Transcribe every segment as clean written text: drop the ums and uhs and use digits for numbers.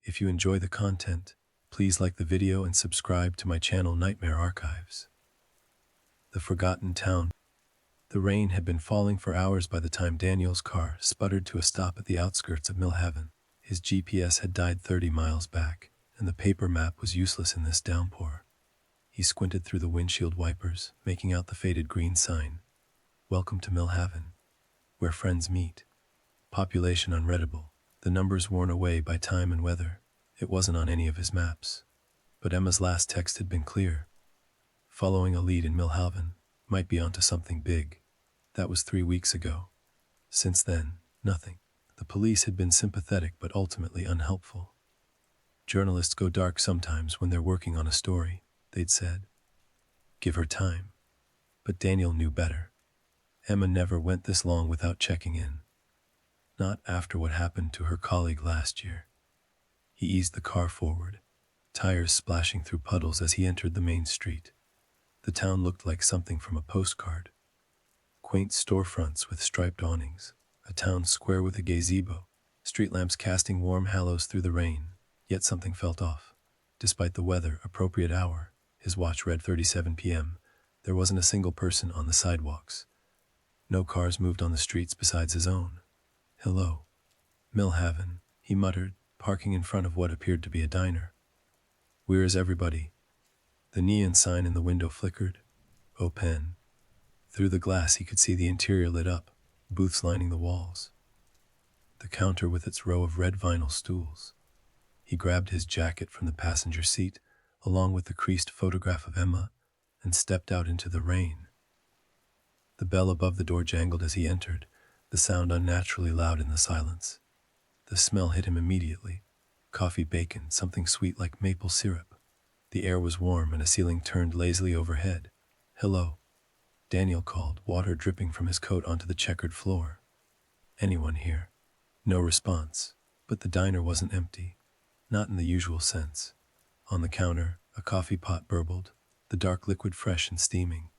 If you enjoy the content, please like the video and subscribe to my channel Nightmare Archives. The Forgotten Town. The rain had been falling for hours by the time Daniel's car sputtered to a stop at the outskirts of Millhaven. His GPS had died 30 miles back, and the paper map was useless in this downpour. He squinted through the windshield wipers, making out the faded green sign. Welcome to Millhaven, where friends meet. Population unreadable, the numbers worn away by time and weather. It wasn't on any of his maps. But Emma's last text had been clear. Following a lead in Millhaven, might be onto something big. That was 3 weeks ago. Since then, nothing. The police had been sympathetic but ultimately unhelpful. Journalists go dark sometimes when they're working on a story, they'd said. Give her time. But Daniel knew better. Emma never went this long without checking in. Not after what happened to her colleague last year. He eased the car forward, tires splashing through puddles as he entered the main street. The town looked like something from a postcard. Quaint storefronts with striped awnings, a town square with a gazebo, street lamps casting warm halos through the rain, yet something felt off. Despite the weather, appropriate hour, his watch read 37 p.m., there wasn't a single person on the sidewalks. No cars moved on the streets besides his own. Hello. Millhaven, he muttered, parking in front of what appeared to be a diner. Where is everybody? The neon sign in the window flickered. Open. Through the glass he could see the interior lit up, booths lining the walls. The counter with its row of red vinyl stools. He grabbed his jacket from the passenger seat, along with the creased photograph of Emma, and stepped out into the rain. The bell above the door jangled as he entered, the sound unnaturally loud in the silence. The smell hit him immediately. Coffee bacon, something sweet like maple syrup. The air was warm and a ceiling turned lazily overhead. Hello. Daniel called, water dripping from his coat onto the checkered floor. Anyone here? No response, but the diner wasn't empty. Not in the usual sense. On the counter, a coffee pot burbled, the dark liquid fresh and steaming.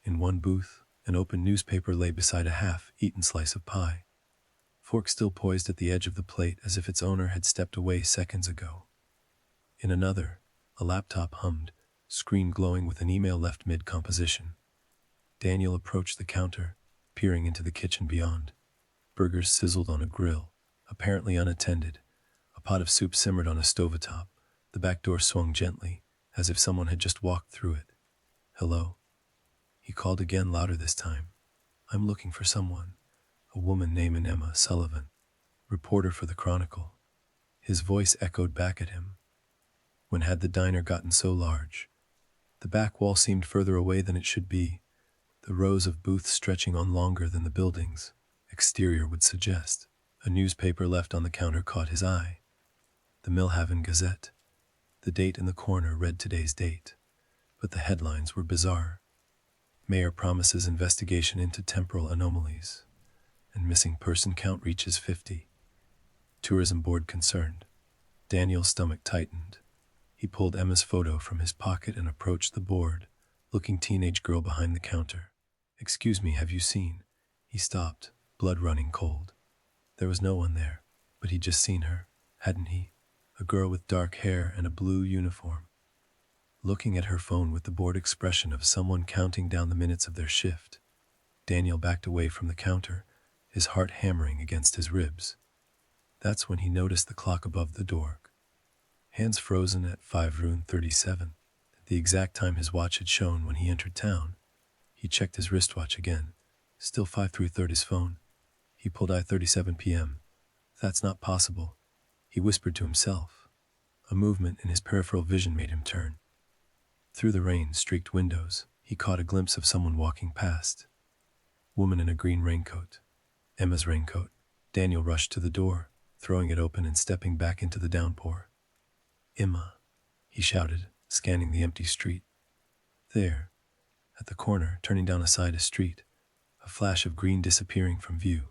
In one booth, an open newspaper lay beside a half-eaten slice of pie. Fork still poised at the edge of the plate as if its owner had stepped away seconds ago. In another, a laptop hummed, screen glowing with an email left mid-composition. Daniel approached the counter, peering into the kitchen beyond. Burgers sizzled on a grill, apparently unattended. A pot of soup simmered on a stovetop. The back door swung gently, as if someone had just walked through it. Hello? He called again, louder this time. I'm looking for someone. A woman named Emma Sullivan, reporter for the Chronicle. His voice echoed back at him. When had the diner gotten so large? The back wall seemed further away than it should be, the rows of booths stretching on longer than the building's exterior would suggest. A newspaper left on the counter caught his eye. The Millhaven Gazette. The date in the corner read today's date, but the headlines were bizarre. Mayor promises investigation into temporal anomalies, and missing person count reaches 50. Tourism board concerned. Daniel's stomach tightened. He pulled Emma's photo from his pocket and approached the bored, looking teenage girl behind the counter. Excuse me, have you seen? He stopped, blood running cold. There was no one there, but he'd just seen her, hadn't he? A girl with dark hair and a blue uniform. Looking at her phone with the bored expression of someone counting down the minutes of their shift. Daniel backed away from the counter, his heart hammering against his ribs. That's when he noticed the clock above the door. Hands frozen at 5:37, the exact time his watch had shown when he entered town. He checked his wristwatch again. Still 5:03 his phone. He pulled I-37 p.m. That's not possible, he whispered to himself. A movement in his peripheral vision made him turn. Through the rain-streaked windows, he caught a glimpse of someone walking past. Woman in a green raincoat. Emma's raincoat. Daniel rushed to the door, throwing it open and stepping back into the downpour. Emma, he shouted, scanning the empty street. There, at the corner, turning down a side street, a flash of green disappearing from view.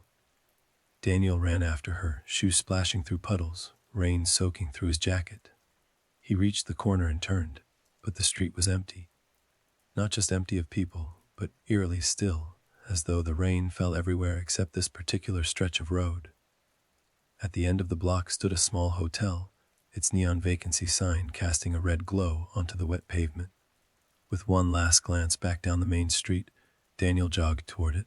Daniel ran after her, shoes splashing through puddles, rain soaking through his jacket. He reached the corner and turned, but the street was empty. Not just empty of people, but eerily still, as though the rain fell everywhere except this particular stretch of road. At the end of the block stood a small hotel, its neon vacancy sign casting a red glow onto the wet pavement. With one last glance back down the main street, Daniel jogged toward it.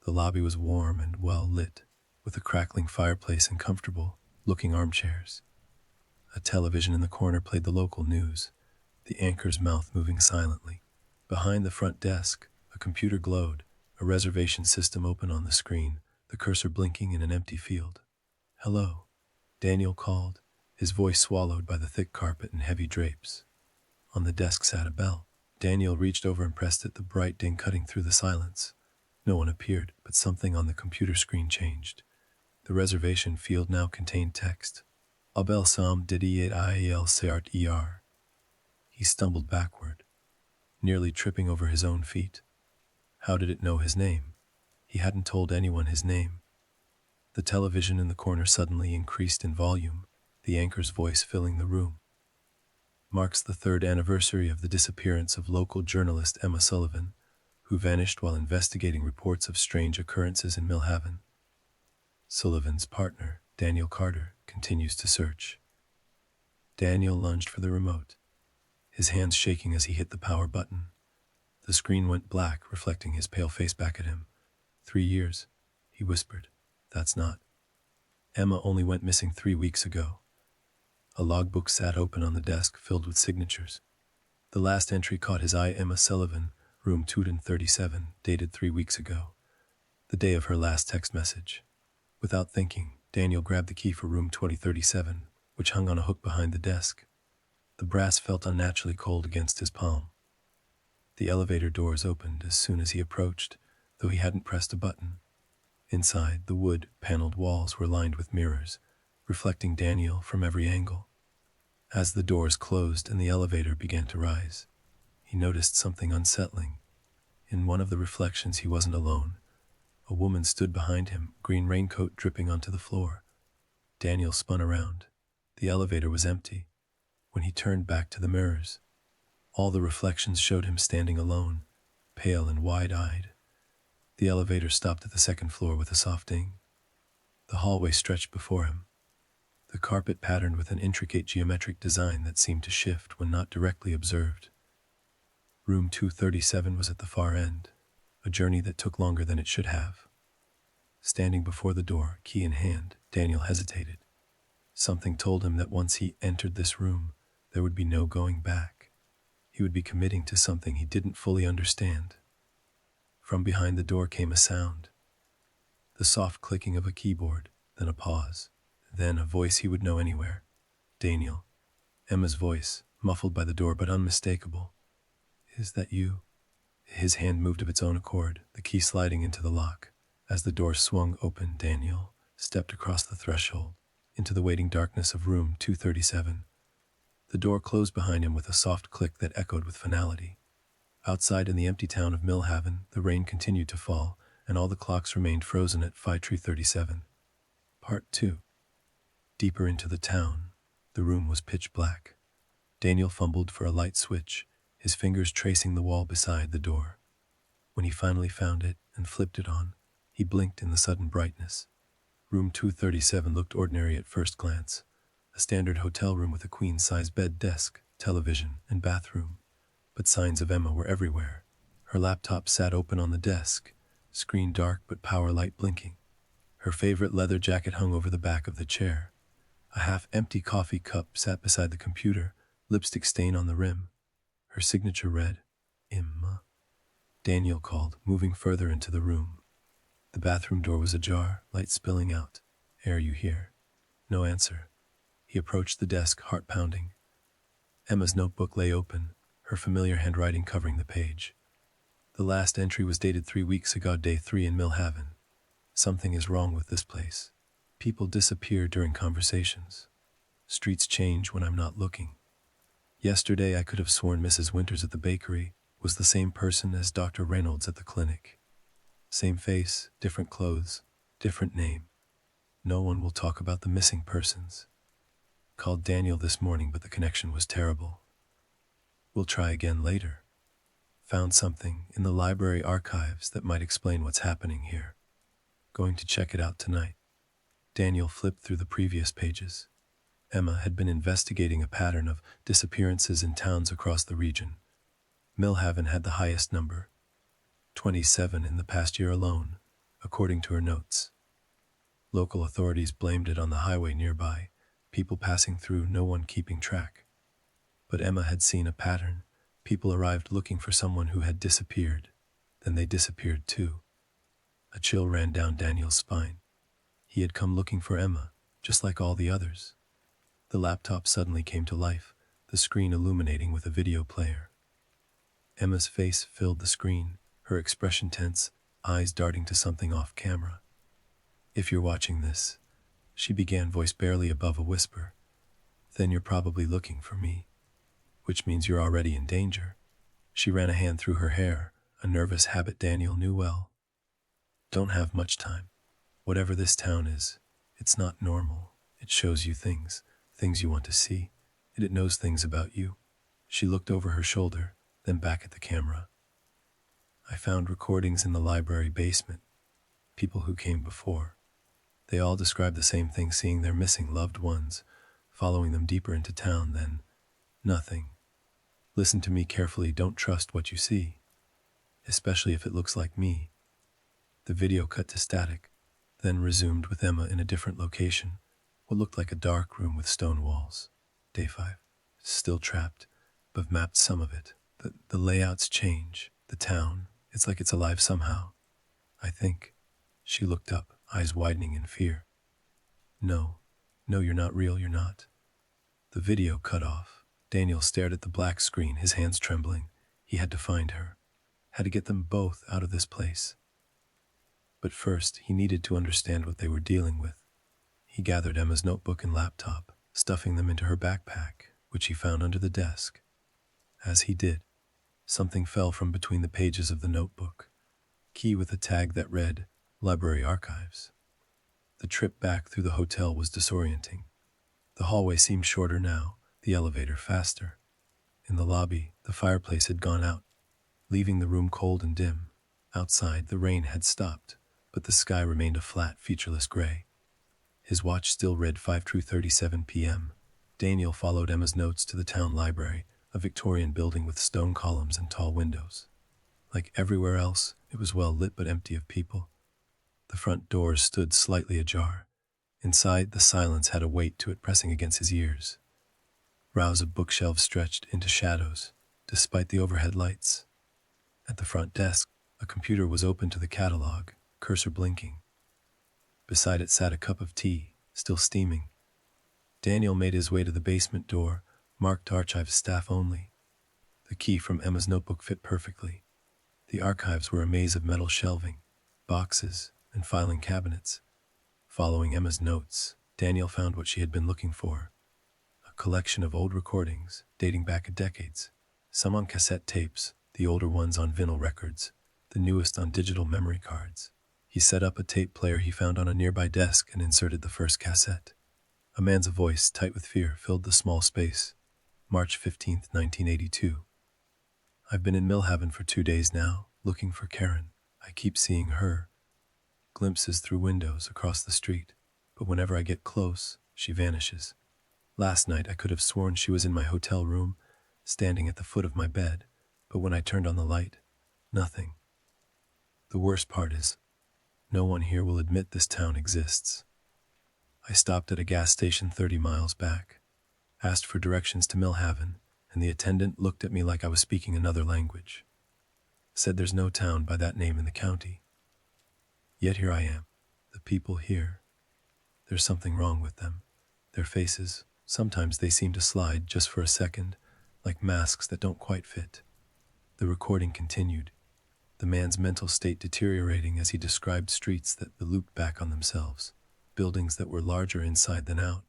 The lobby was warm and well lit, with a crackling fireplace and comfortable-looking armchairs. A television in the corner played the local news, the anchor's mouth moving silently. Behind the front desk, a computer glowed, a reservation system open on the screen, the cursor blinking in an empty field. "Hello," Daniel called, his voice swallowed by the thick carpet and heavy drapes. On the desk sat a bell. Daniel reached over and pressed it, the bright ding cutting through the silence. No one appeared, but something on the computer screen changed. The reservation field now contained text. Abel Sam Didier Il Cert Er. He stumbled backward, nearly tripping over his own feet. How did it know his name? He hadn't told anyone his name. The television in the corner suddenly increased in volume, the anchor's voice filling the room. Marks the 3rd anniversary of the disappearance of local journalist Emma Sullivan, who vanished while investigating reports of strange occurrences in Millhaven. Sullivan's partner, Daniel Carter, continues to search. Daniel lunged for the remote, his hands shaking as he hit the power button. The screen went black, reflecting his pale face back at him. 3 years, he whispered. That's not. Emma only went missing 3 weeks ago. A logbook sat open on the desk, filled with signatures. The last entry caught his eye: Emma Sullivan, room 237, dated 3 weeks ago, the day of her last text message. Without thinking, Daniel grabbed the key for room 2037, which hung on a hook behind the desk. The brass felt unnaturally cold against his palm. The elevator doors opened as soon as he approached, though he hadn't pressed a button. Inside, the wood-paneled walls were lined with mirrors, reflecting Daniel from every angle. As the doors closed and the elevator began to rise, he noticed something unsettling. In one of the reflections, he wasn't alone. A woman stood behind him, green raincoat dripping onto the floor. Daniel spun around. The elevator was empty. When he turned back to the mirrors, all the reflections showed him standing alone, pale and wide-eyed. The elevator stopped at the 2nd floor with a soft ding. The hallway stretched before him, the carpet patterned with an intricate geometric design that seemed to shift when not directly observed. Room 237 was at the far end, a journey that took longer than it should have. Standing before the door, key in hand, Daniel hesitated. Something told him that once he entered this room, there would be no going back. He would be committing to something he didn't fully understand. From behind the door came a sound, the soft clicking of a keyboard, then a pause, then a voice he would know anywhere. Daniel. Emma's voice, muffled by the door but unmistakable. "Is that you?" His hand moved of its own accord, the key sliding into the lock. As the door swung open, Daniel stepped across the threshold, into the waiting darkness of room 237. The door closed behind him with a soft click that echoed with finality. Outside in the empty town of Millhaven, the rain continued to fall, and all the clocks remained frozen at 5:37. Part 2. Deeper into the town, the room was pitch black. Daniel fumbled for a light switch, his fingers tracing the wall beside the door. When he finally found it and flipped it on, he blinked in the sudden brightness. Room 237 looked ordinary at first glance, a standard hotel room with a queen-size bed, desk, television, and bathroom. But signs of Emma were everywhere. Her laptop sat open on the desk, screen dark but power light blinking. Her favorite leather jacket hung over the back of the chair. A half-empty coffee cup sat beside the computer, lipstick stain on the rim. Her signature read, "Emma." Daniel called, moving further into the room. The bathroom door was ajar, light spilling out. "Are you here?" No answer. He approached the desk, heart pounding. Emma's notebook lay open, her familiar handwriting covering the page. The last entry was dated 3 weeks ago, day 3 in Millhaven. Something is wrong with this place. People disappear during conversations. Streets change when I'm not looking. Yesterday I could have sworn Mrs. Winters at the bakery was the same person as Dr. Reynolds at the clinic. Same face, different clothes, different name. No one will talk about the missing persons. Called Daniel this morning, but the connection was terrible. We'll try again later. Found something in the library archives that might explain what's happening here. Going to check it out tonight. Daniel flipped through the previous pages. Emma had been investigating a pattern of disappearances in towns across the region. Millhaven had the highest number, 27 in the past year alone, according to her notes. Local authorities blamed it on the highway nearby, people passing through, no one keeping track. But Emma had seen a pattern. People arrived looking for someone who had disappeared. Then they disappeared too. A chill ran down Daniel's spine. He had come looking for Emma, just like all the others. The laptop suddenly came to life, the screen illuminating with a video player. Emma's face filled the screen, her expression tense, eyes darting to something off camera. "If you're watching this," she began, voice barely above a whisper, "then you're probably looking for me, which means you're already in danger." She ran a hand through her hair, a nervous habit Daniel knew well. "Don't have much time. Whatever this town is, it's not normal. It shows you things you want to see. It knows things about you." She looked over her shoulder, then back at the camera. "I found recordings in the library basement. People who came before. They all described the same thing, seeing their missing loved ones, following them deeper into town, then nothing. Listen to me carefully, don't trust what you see, especially if it looks like me." The video cut to static, then resumed with Emma in a different location, what looked like a dark room with stone walls. Day 5. Still trapped, but mapped some of it. The layouts change. The town, it's like it's alive somehow. I think. She looked up, eyes widening in fear. No, you're not real, you're not." The video cut off. Daniel stared at the black screen, his hands trembling. He had to find her. Had to get them both out of this place. But first, he needed to understand what they were dealing with. He gathered Emma's notebook and laptop, stuffing them into her backpack, which he found under the desk. As he did, something fell from between the pages of the notebook. Key with a tag that read, "Library Archives." The trip back through the hotel was disorienting. The hallway seemed shorter now, the elevator faster. In the lobby, the fireplace had gone out, leaving the room cold and dim. Outside, the rain had stopped, but the sky remained a flat, featureless gray. His watch still read 5:37 p.m. Daniel followed Emma's notes to the town library, a Victorian building with stone columns and tall windows. Like everywhere else, it was well lit but empty of people. The front doors stood slightly ajar. Inside, the silence had a weight to it, pressing against his ears. Rows of bookshelves stretched into shadows, despite the overhead lights. At the front desk, a computer was open to the catalog, cursor blinking. Beside it sat a cup of tea, still steaming. Daniel made his way to the basement door, marked Archives Staff Only. The key from Emma's notebook fit perfectly. The archives were a maze of metal shelving, boxes, and filing cabinets. Following Emma's notes, Daniel found what she had been looking for. A collection of old recordings, dating back decades. Some on cassette tapes, the older ones on vinyl records, the newest on digital memory cards. He set up a tape player he found on a nearby desk and inserted the first cassette. A man's voice, tight with fear, filled the small space. March 15th, 1982. "I've been in Millhaven for 2 days now, looking for Karen. I keep seeing her. Glimpses through windows across the street, but whenever I get close, she vanishes. Last night I could have sworn she was in my hotel room, standing at the foot of my bed, but when I turned on the light, nothing. The worst part is, no one here will admit this town exists." I stopped at a gas station 30 miles back, asked for directions to Millhaven, and the attendant looked at me like I was speaking another language. Said there's no town by that name in the county. Yet here I am. The people here, there's something wrong with them. Their faces, sometimes they seem to slide just for a second, like masks that don't quite fit. The recording continued, the man's mental state deteriorating as he described streets that looped back on themselves, buildings that were larger inside than out,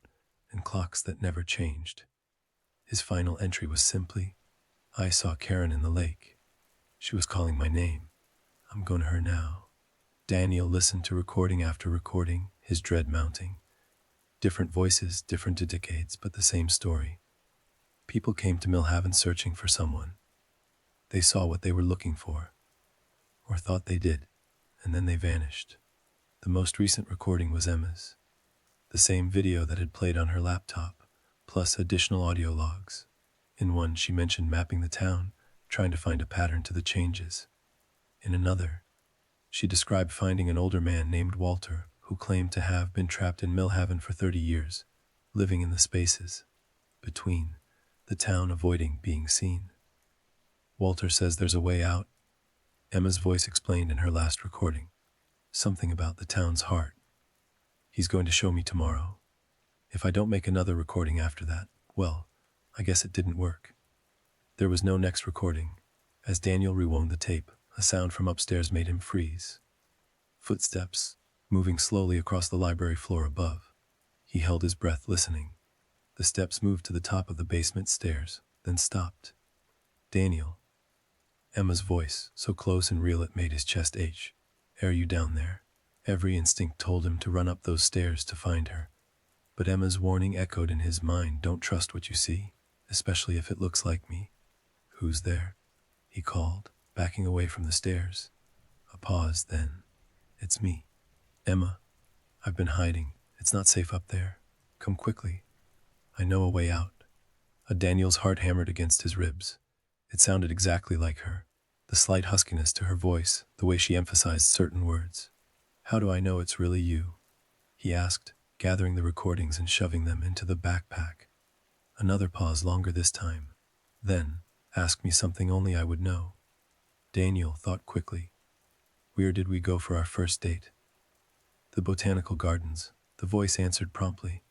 and clocks that never changed. His final entry was simply, "I saw Karen in the lake. She was calling my name. I'm going to her now." Daniel listened to recording after recording, his dread mounting. Different voices, different decades, but the same story. People came to Millhaven searching for someone. They saw what they were looking for, or thought they did, and then they vanished. The most recent recording was Emma's. The same video that had played on her laptop, plus additional audio logs. In one, she mentioned mapping the town, trying to find a pattern to the changes. In another, she described finding an older man named Walter who claimed to have been trapped in Millhaven for 30 years, living in the spaces between the town, avoiding being seen. Walter says there's a way out, Emma's voice explained in her last recording. Something about the town's heart. He's going to show me tomorrow. If I don't make another recording after that, well, I guess it didn't work. There was no next recording. As Daniel rewound the tape, a sound from upstairs made him freeze. Footsteps, moving slowly across the library floor above. He held his breath, listening. The steps moved to the top of the basement stairs, then stopped. Daniel. Emma's voice, so close and real it made his chest ache. Are you down there? Every instinct told him to run up those stairs to find her. But Emma's warning echoed in his mind, don't trust what you see, especially if it looks like me. Who's there? He called, backing away from the stairs. A pause, then. It's me. Emma. I've been hiding. It's not safe up there. Come quickly. I know a way out. Daniel's heart hammered against his ribs. It sounded exactly like her. The slight huskiness to her voice, the way she emphasized certain words. How do I know it's really you? He asked, gathering the recordings and shoving them into the backpack. Another pause, longer this time. Then, ask me something only I would know. Daniel thought quickly. Where did we go for our first date? The botanical gardens, the voice answered promptly.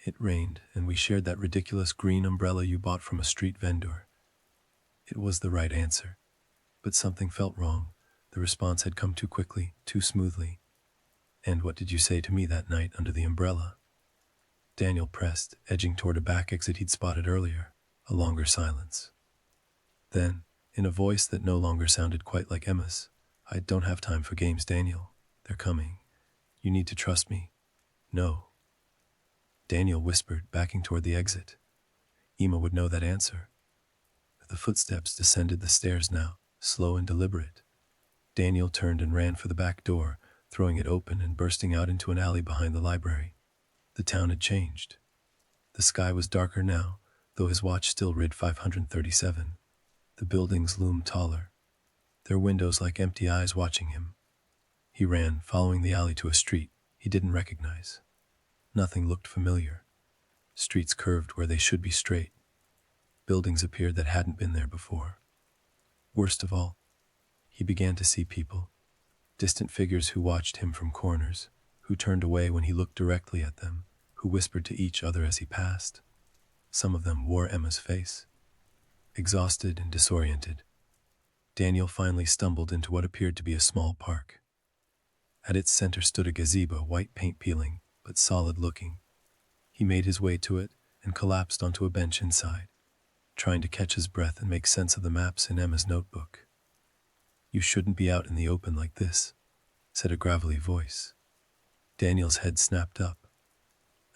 It rained, and we shared that ridiculous green umbrella you bought from a street vendor. It was the right answer. But something felt wrong. The response had come too quickly, too smoothly. And what did you say to me that night under the umbrella? Daniel pressed, edging toward a back exit he'd spotted earlier. A longer silence. Then, in a voice that no longer sounded quite like Emma's, I don't have time for games, Daniel. They're coming. You need to trust me. No. Daniel whispered, backing toward the exit. Emma would know that answer. The footsteps descended the stairs now, slow and deliberate. Daniel turned and ran for the back door, throwing it open and bursting out into an alley behind the library. The town had changed. The sky was darker now, though his watch still read 537. The buildings loomed taller, their windows like empty eyes watching him. He ran, following the alley to a street he didn't recognize. Nothing looked familiar. Streets curved where they should be straight. Buildings appeared that hadn't been there before. Worst of all, he began to see people, distant figures who watched him from corners, who turned away when he looked directly at them, who whispered to each other as he passed. Some of them wore Emma's face. Exhausted and disoriented, Daniel finally stumbled into what appeared to be a small park. At its center stood a gazebo, white paint peeling, but solid-looking. He made his way to it and collapsed onto a bench inside, trying to catch his breath and make sense of the maps in Emma's notebook. You shouldn't be out in the open like this, said a gravelly voice. Daniel's head snapped up.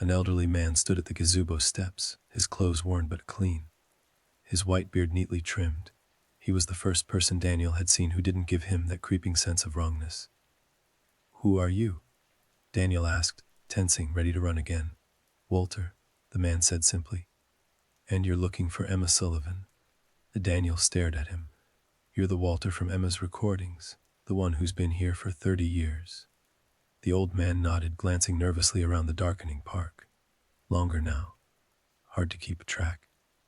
An elderly man stood at the gazebo steps, his clothes worn but clean, his white beard neatly trimmed. He was the first person Daniel had seen who didn't give him that creeping sense of wrongness. Who are you? Daniel asked, tensing, ready to run again. Walter, the man said simply. And you're looking for Emma Sullivan. Daniel stared at him. You're the Walter from Emma's recordings, the one who's been here for 30 years. The old man nodded, glancing nervously around the darkening park. Longer now. Hard to keep track.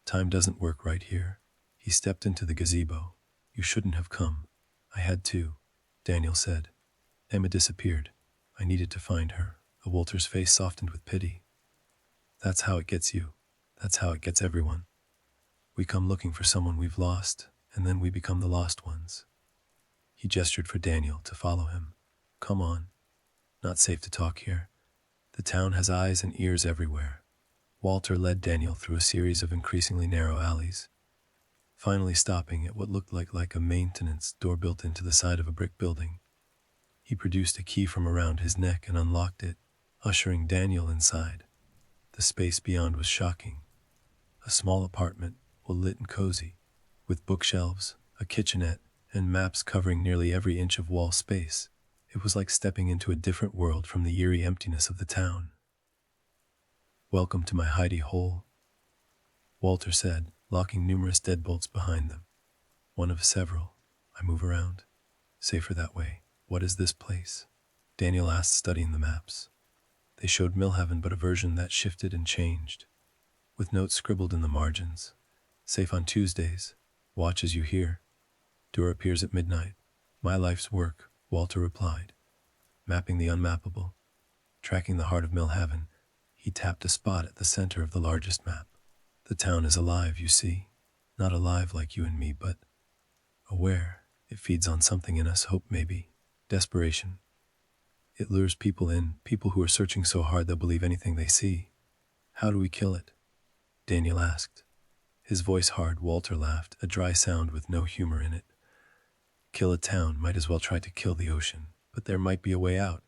Time doesn't work right here. He stepped into the gazebo. You shouldn't have come. I had to, Daniel said. Emma disappeared. I needed to find her. Walter's face softened with pity. That's how it gets you. That's how it gets everyone. We come looking for someone we've lost, and then we become the lost ones. He gestured for Daniel to follow him. Come on. Not safe to talk here. The town has eyes and ears everywhere. Walter led Daniel through a series of increasingly narrow alleys, finally stopping at what looked like a maintenance door built into the side of a brick building. He produced a key from around his neck and unlocked it, ushering Daniel inside. The space beyond was shocking. A small apartment, well lit and cozy, with bookshelves, a kitchenette, and maps covering nearly every inch of wall space. It was like stepping into a different world from the eerie emptiness of the town. Welcome to my hidey hole, Walter said, locking numerous deadbolts behind them. One of several. I move around. Safer that way. What is this place? Daniel asked, studying the maps. They showed Millhaven, but a version that shifted and changed, with notes scribbled in the margins. Safe on Tuesdays. Watch as you hear. Door appears at midnight. My life's work, Walter replied. Mapping the unmappable. Tracking the heart of Millhaven, he tapped a spot at the center of the largest map. The town is alive, you see. Not alive like you and me, but aware. It feeds on something in us, hope maybe. Desperation. It lures people in, people who are searching so hard they'll believe anything they see. How do we kill it? Daniel asked. His voice hard. Walter laughed, a dry sound with no humor in it. Kill a town, might as well try to kill the ocean. But there might be a way out.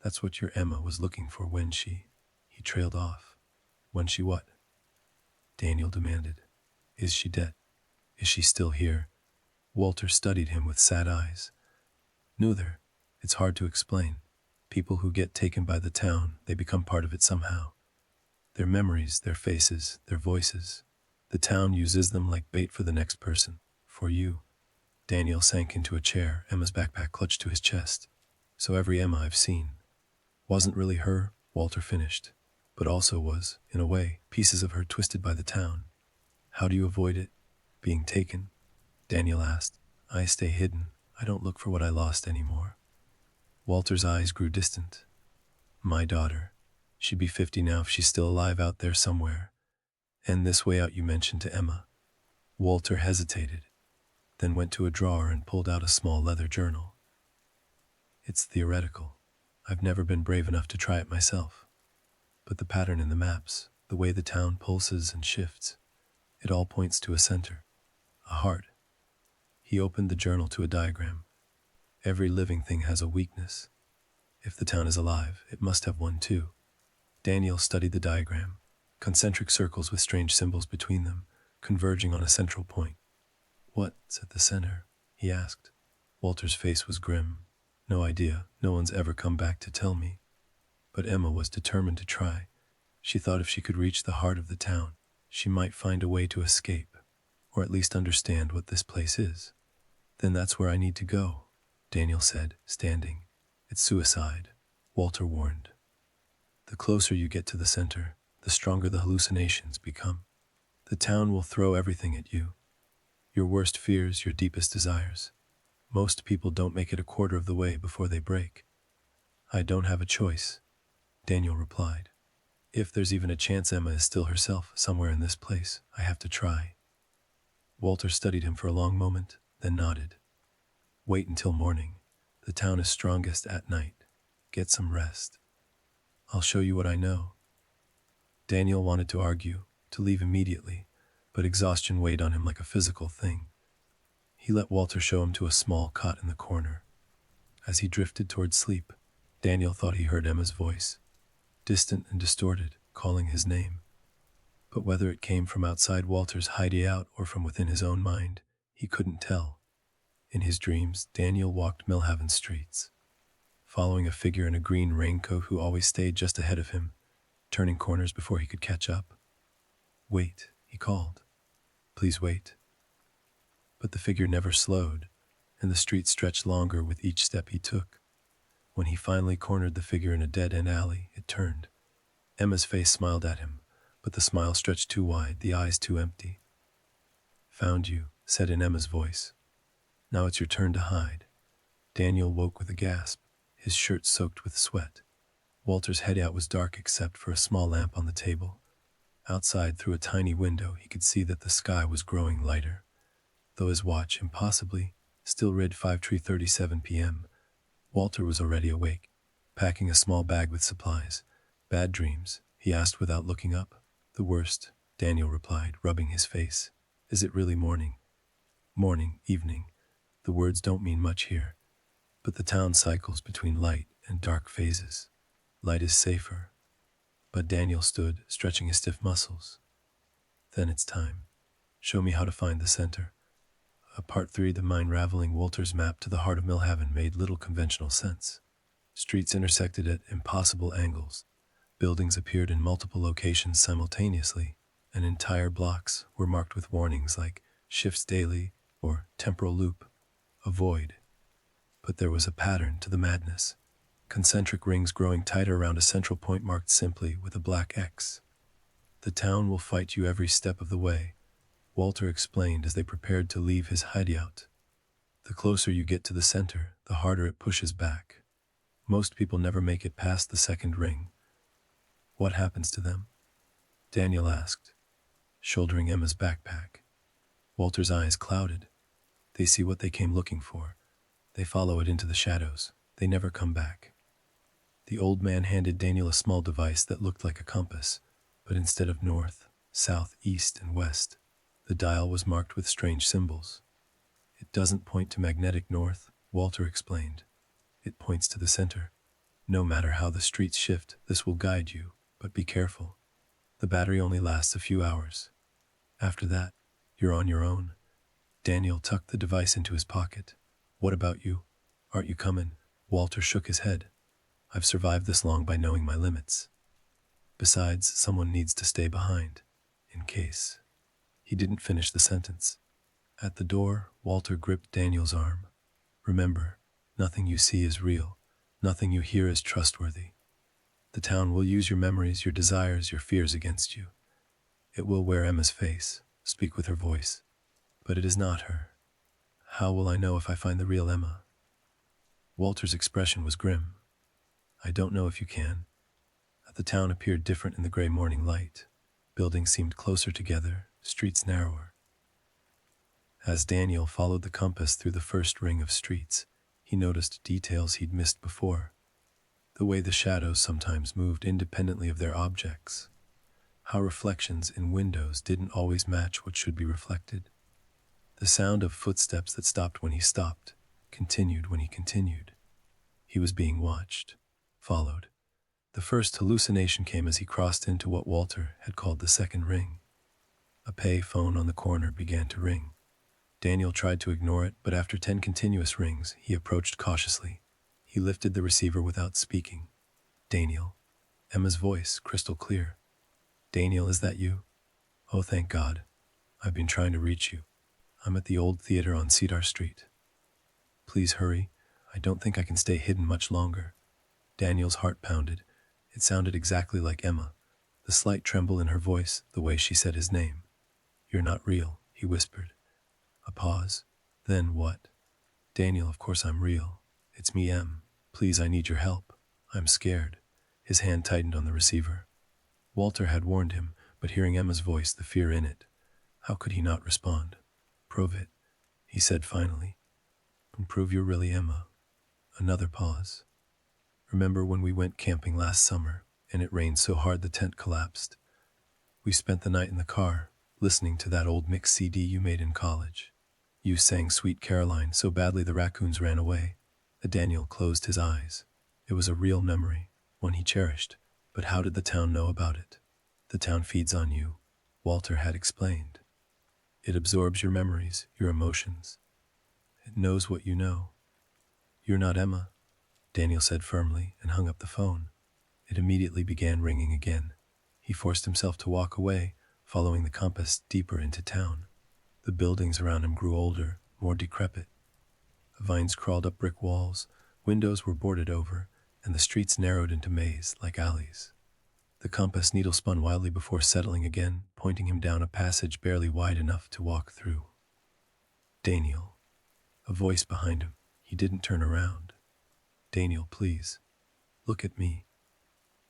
That's what your Emma was looking for when she... He trailed off. When she what? Daniel demanded. Is she dead? Is she still here? Walter studied him with sad eyes. Neither. It's hard to explain. People who get taken by the town, they become part of it somehow. Their memories, their faces, their voices. The town uses them like bait for the next person. For you. Daniel sank into a chair, Emma's backpack clutched to his chest. So every Emma I've seen wasn't really her, Walter finished, but also was, in a way, pieces of her twisted by the town. How do you avoid it? Being taken? Daniel asked. I stay hidden. I don't look for what I lost anymore. Walter's eyes grew distant. My daughter. She'd be 50 now if she's still alive out there somewhere. And this way out you mentioned to Emma. Walter hesitated, then went to a drawer and pulled out a small leather journal. It's theoretical. I've never been brave enough to try it myself. But the pattern in the maps, the way the town pulses and shifts, it all points to a center, a heart. He opened the journal to a diagram. Every living thing has a weakness. If the town is alive, it must have one too. Daniel studied the diagram, concentric circles with strange symbols between them, converging on a central point. What's at the center? He asked. Walter's face was grim. No idea. No one's ever come back to tell me. But Emma was determined to try. She thought if she could reach the heart of the town, she might find a way to escape, or at least understand what this place is. Then that's where I need to go, Daniel said, standing. It's suicide, Walter warned. The closer you get to the center, the stronger the hallucinations become. The town will throw everything at you. Your worst fears, your deepest desires. Most people don't make it a quarter of the way before they break. I don't have a choice, Daniel replied. If there's even a chance Emma is still herself somewhere in this place, I have to try. Walter studied him for a long moment, then nodded. Wait until morning. The town is strongest at night. Get some rest. I'll show you what I know. Daniel wanted to argue, to leave immediately, but exhaustion weighed on him like a physical thing. He let Walter show him to a small cot in the corner. As he drifted toward sleep, Daniel thought he heard Emma's voice, distant and distorted, calling his name. But whether it came from outside Walter's hideout or from within his own mind, he couldn't tell. In his dreams, Daniel walked Millhaven streets, following a figure in a green raincoat who always stayed just ahead of him, turning corners before he could catch up. Wait, he called. Please wait. But the figure never slowed, and the street stretched longer with each step he took. When he finally cornered the figure in a dead-end alley, it turned. Emma's face smiled at him, but the smile stretched too wide, the eyes too empty. Found you, said in Emma's voice. Now it's your turn to hide. Daniel woke with a gasp, his shirt soaked with sweat. Walter's hideout was dark except for a small lamp on the table. Outside, through a tiny window, he could see that the sky was growing lighter. Though his watch, impossibly, still read 5:37 p.m., Walter was already awake, packing a small bag with supplies. Bad dreams, he asked without looking up. The worst, Daniel replied, rubbing his face. Is it really morning? Morning, evening. The words don't mean much here. But the town cycles between light and dark phases. Light is safer. But Daniel stood, stretching his stiff muscles. Then it's time. Show me how to find the center. Part 3, the mind-raveling Walter's map to the heart of Millhaven made little conventional sense. Streets intersected at impossible angles. Buildings appeared in multiple locations simultaneously, and entire blocks were marked with warnings like shifts daily or temporal loop, avoid. But there was a pattern to the madness. Concentric rings growing tighter around a central point marked simply with a black X. The town will fight you every step of the way, Walter explained as they prepared to leave his hideout. The closer you get to the center, the harder it pushes back. Most people never make it past the second ring. What happens to them? Daniel asked, shouldering Emma's backpack. Walter's eyes clouded. They see what they came looking for. They follow it into the shadows. They never come back. The old man handed Daniel a small device that looked like a compass, but instead of north, south, east, and west, the dial was marked with strange symbols. It doesn't point to magnetic north, Walter explained. It points to the center. No matter how the streets shift, this will guide you, but be careful. The battery only lasts a few hours. After that, you're on your own. Daniel tucked the device into his pocket. What about you? Aren't you coming? Walter shook his head. I've survived this long by knowing my limits. Besides, someone needs to stay behind, in case. He didn't finish the sentence. At the door, Walter gripped Daniel's arm. Remember, nothing you see is real. Nothing you hear is trustworthy. The town will use your memories, your desires, your fears against you. It will wear Emma's face, speak with her voice. But it is not her. How will I know if I find the real Emma? Walter's expression was grim. I don't know if you can. The town appeared different in the gray morning light. Buildings seemed closer together, streets narrower. As Daniel followed the compass through the first ring of streets, he noticed details he'd missed before. The way the shadows sometimes moved independently of their objects. How reflections in windows didn't always match what should be reflected. The sound of footsteps that stopped when he stopped, continued when he continued. He was being watched, followed. The first hallucination came as he crossed into what Walter had called the second ring. A pay phone on the corner began to ring. Daniel tried to ignore it, but after 10 continuous rings, he approached cautiously. He lifted the receiver without speaking. Daniel. Emma's voice, crystal clear. Daniel, is that you? Oh, thank God. I've been trying to reach you. I'm at the old theater on Cedar Street. Please hurry. I don't think I can stay hidden much longer. Daniel's heart pounded. It sounded exactly like Emma, the slight tremble in her voice, the way she said his name. You're not real, he whispered. A pause. Then what? Daniel, of course I'm real. It's me, Em. Please, I need your help. I'm scared. His hand tightened on the receiver. Walter had warned him, but hearing Emma's voice, the fear in it, how could he not respond? Prove it, he said finally. And prove you're really Emma. Another pause. Remember when we went camping last summer, and it rained so hard the tent collapsed? We spent the night in the car, listening to that old mix CD you made in college. You sang Sweet Caroline so badly the raccoons ran away. Daniel closed his eyes. It was a real memory, one he cherished. But how did the town know about it? The town feeds on you, Walter had explained. It absorbs your memories, your emotions. It knows what you know. You're not Emma, Daniel said firmly and hung up the phone. It immediately began ringing again. He forced himself to walk away, following the compass deeper into town. The buildings around him grew older, more decrepit. Vines crawled up brick walls, windows were boarded over, and the streets narrowed into maze like alleys. The compass needle spun wildly before settling again, pointing him down a passage barely wide enough to walk through. Daniel. A voice behind him. He didn't turn around. Daniel, please. Look at me.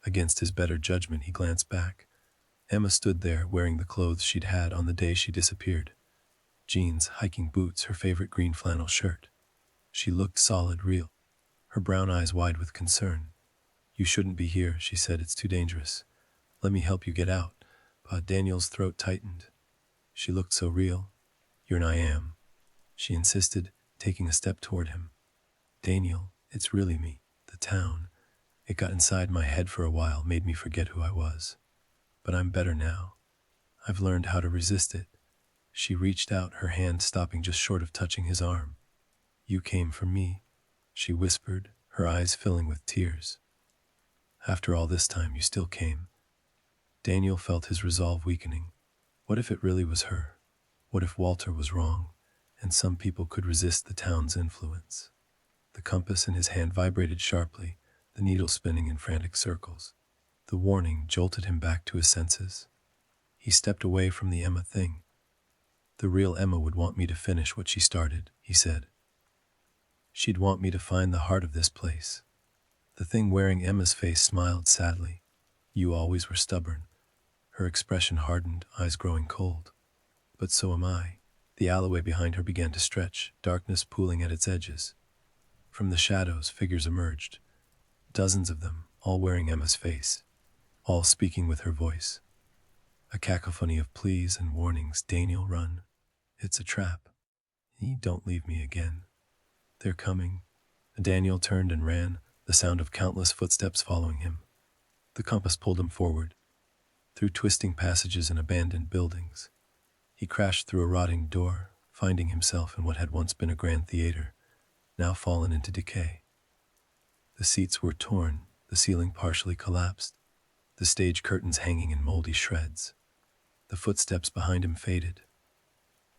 Against his better judgment, he glanced back. Emma stood there, wearing the clothes she'd had on the day she disappeared. Jeans, hiking boots, her favorite green flannel shirt. She looked solid, real. Her brown eyes wide with concern. You shouldn't be here, she said. It's too dangerous. Let me help you get out. But Daniel's throat tightened. She looked so real. You're an I am, she insisted, taking a step toward him. Daniel, it's really me, the town. It got inside my head for a while, made me forget who I was. But I'm better now. I've learned how to resist it. She reached out, her hand stopping just short of touching his arm. You came for me, she whispered, her eyes filling with tears. After all this time, you still came. Daniel felt his resolve weakening. What if it really was her? What if Walter was wrong, and some people could resist the town's influence? The compass in his hand vibrated sharply, the needle spinning in frantic circles. The warning jolted him back to his senses. He stepped away from the Emma thing. The real Emma would want me to finish what she started, he said. She'd want me to find the heart of this place. The thing wearing Emma's face smiled sadly. You always were stubborn. Her expression hardened, eyes growing cold. But so am I. The alleyway behind her began to stretch, darkness pooling at its edges. From the shadows, figures emerged. Dozens of them, all wearing Emma's face, all speaking with her voice. A cacophony of pleas and warnings. Daniel, run. It's a trap. Don't leave me again. They're coming. Daniel turned and ran, the sound of countless footsteps following him. The compass pulled him forward, through twisting passages and abandoned buildings. He crashed through a rotting door, finding himself in what had once been a grand theater, now fallen into decay. The seats were torn, the ceiling partially collapsed, the stage curtains hanging in moldy shreds. The footsteps behind him faded.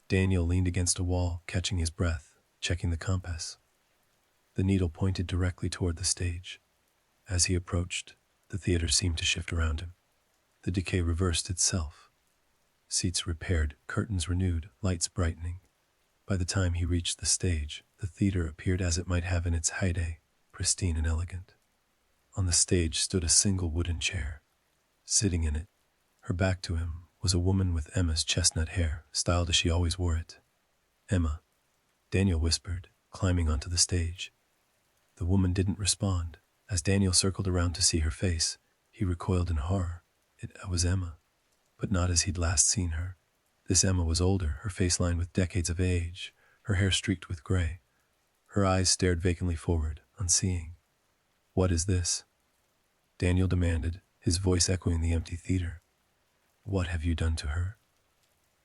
Daniel leaned against a wall, catching his breath, checking the compass. The needle pointed directly toward the stage. As he approached, the theater seemed to shift around him. The decay reversed itself. Seats repaired, curtains renewed, lights brightening. By the time he reached the stage, the theater appeared as it might have in its heyday, pristine and elegant. On the stage stood a single wooden chair. Sitting in it, her back to him, was a woman with Emma's chestnut hair, styled as she always wore it. Emma, Daniel whispered, climbing onto the stage. The woman didn't respond. As Daniel circled around to see her face, he recoiled in horror. It was Emma, but not as he'd last seen her. This Emma was older, her face lined with decades of age, her hair streaked with gray. Her eyes stared vacantly forward, unseeing. What is this? Daniel demanded, his voice echoing the empty theater. What have you done to her?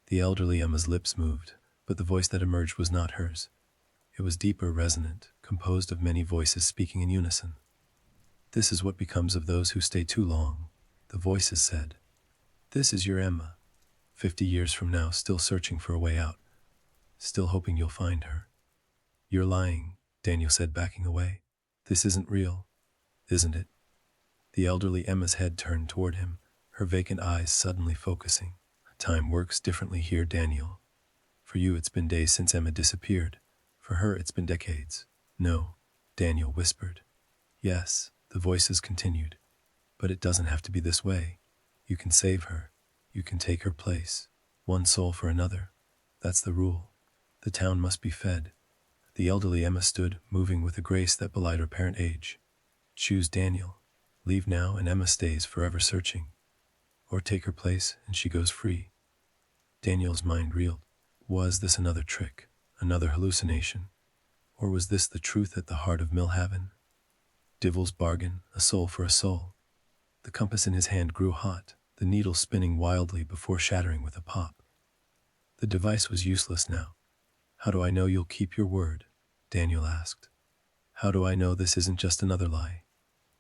The elderly Emma's lips moved, but the voice that emerged was not hers. It was deeper, resonant, composed of many voices speaking in unison. This is what becomes of those who stay too long, the voices said. This is your Emma, 50 years from now, still searching for a way out, still hoping you'll find her. You're lying, Daniel said, backing away. This isn't real, isn't it? The elderly Emma's head turned toward him, her vacant eyes suddenly focusing. Time works differently here, Daniel. For you, it's been days since Emma disappeared. For her, it's been decades. No, Daniel whispered. Yes, the voices continued. But it doesn't have to be this way. You can save her. You can take her place. One soul for another. That's the rule. The town must be fed. The elderly Emma stood, moving with a grace that belied her parent age. Choose Daniel. Leave now and Emma stays forever searching. Or take her place and she goes free. Daniel's mind reeled. Was this another trick? Another hallucination? Or was this the truth at the heart of Millhaven? Divil's bargain, a soul for a soul. The compass in his hand grew hot, the needle spinning wildly before shattering with a pop. The device was useless now. How do I know you'll keep your word? Daniel asked. How do I know this isn't just another lie?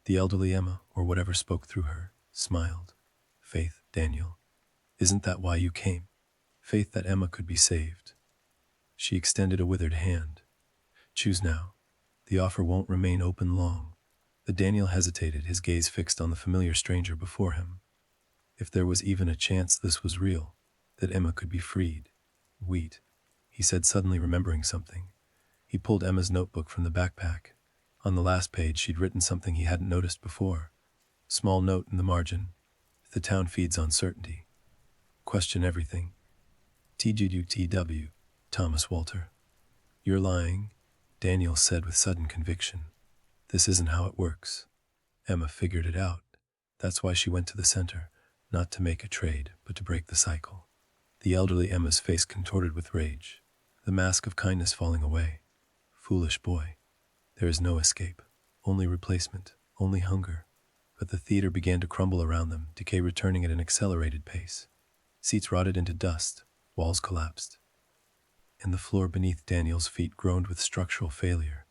The elderly Emma, or whatever spoke through her, smiled. Faith, Daniel. Isn't that why you came? Faith that Emma could be saved. She extended a withered hand. Choose now. The offer won't remain open long. The Daniel hesitated, his gaze fixed on the familiar stranger before him. If there was even a chance this was real, that Emma could be freed. Wait, he said, suddenly remembering something. He pulled Emma's notebook from the backpack. On the last page, she'd written something he hadn't noticed before. Small note in the margin. The town feeds on certainty. Question everything. TGUTW, Thomas Walter. You're lying, Daniel said with sudden conviction. This isn't how it works. Emma figured it out. That's why she went to the center, not to make a trade, but to break the cycle. The elderly Emma's face contorted with rage, the mask of kindness falling away. Foolish boy. There is no escape, only replacement, only hunger. But the theater began to crumble around them, decay returning at an accelerated pace. Seats rotted into dust, walls collapsed. And the floor beneath Daniel's feet groaned with structural failure.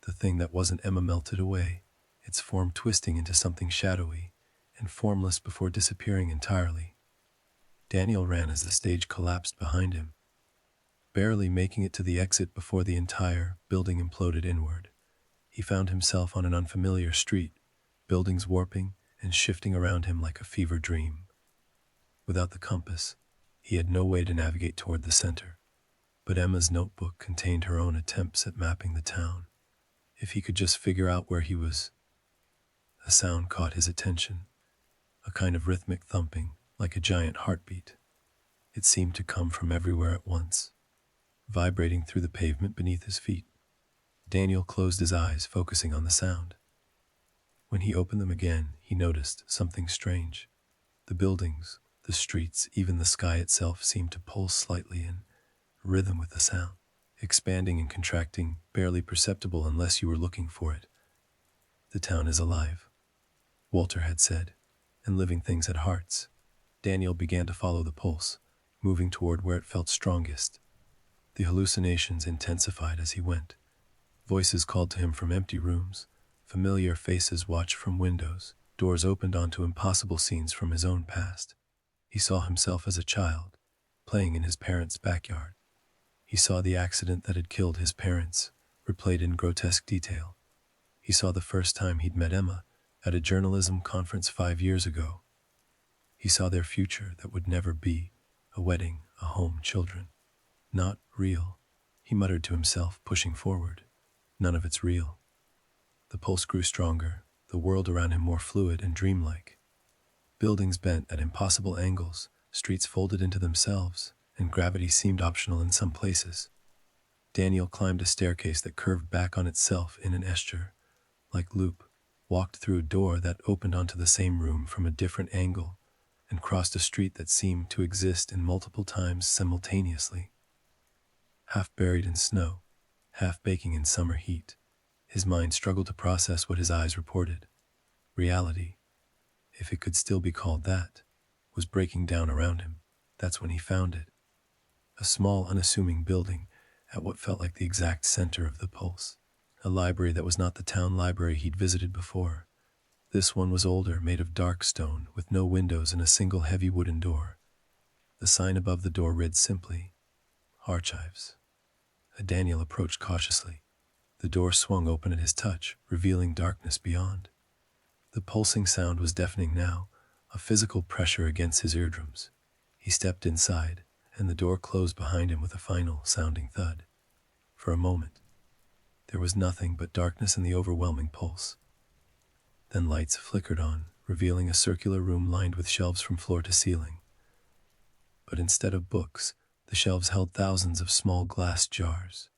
The thing that wasn't Emma melted away. its form twisting into something shadowy and formless before disappearing entirely. Daniel ran as the stage collapsed behind him, barely making it to the exit before the entire building imploded inward. He found himself on an unfamiliar street, buildings warping and shifting around him like a fever dream. Without the compass, he had no way to navigate toward the center, but Emma's notebook contained her own attempts at mapping the town. If he could just figure out where he was. A sound caught his attention, a kind of rhythmic thumping, like a giant heartbeat. It seemed to come from everywhere at once, vibrating through the pavement beneath his feet. Daniel closed his eyes, focusing on the sound. When he opened them again, he noticed something strange. The buildings, the streets, even the sky itself seemed to pulse slightly in rhythm with the sound, expanding and contracting, barely perceptible unless you were looking for it. The town is alive, Walter had said, and living things had hearts. Daniel began to follow the pulse, moving toward where it felt strongest. The hallucinations intensified as he went. Voices called to him from empty rooms, familiar faces watched from windows, doors opened onto impossible scenes from his own past. He saw himself as a child, playing in his parents' backyard. He saw the accident that had killed his parents, replayed in grotesque detail. He saw the first time he'd met Emma, at a journalism conference 5 years ago. He saw their future that would never be, a wedding, a home, children. Not real, he muttered to himself, pushing forward. None of it's real. The pulse grew stronger, the world around him more fluid and dreamlike. Buildings bent at impossible angles, streets folded into themselves, and gravity seemed optional in some places. Daniel climbed a staircase that curved back on itself in an S-curve, like loop, walked through a door that opened onto the same room from a different angle, and crossed a street that seemed to exist in multiple times simultaneously. Half buried in snow, half baking in summer heat, his mind struggled to process what his eyes reported. Reality, if it could still be called that, was breaking down around him. That's when he found it. A small, unassuming building at what felt like the exact center of the pulse. A library that was not the town library he'd visited before. This one was older, made of dark stone, with no windows and a single heavy wooden door. The sign above the door read simply, Archives. Daniel approached cautiously. The door swung open at his touch, revealing darkness beyond. The pulsing sound was deafening now, a physical pressure against his eardrums. He stepped inside, and the door closed behind him with a final sounding thud. For a moment, there was nothing but darkness and the overwhelming pulse. Then lights flickered on, revealing a circular room lined with shelves from floor to ceiling. But instead of books, the shelves held thousands of small glass jars,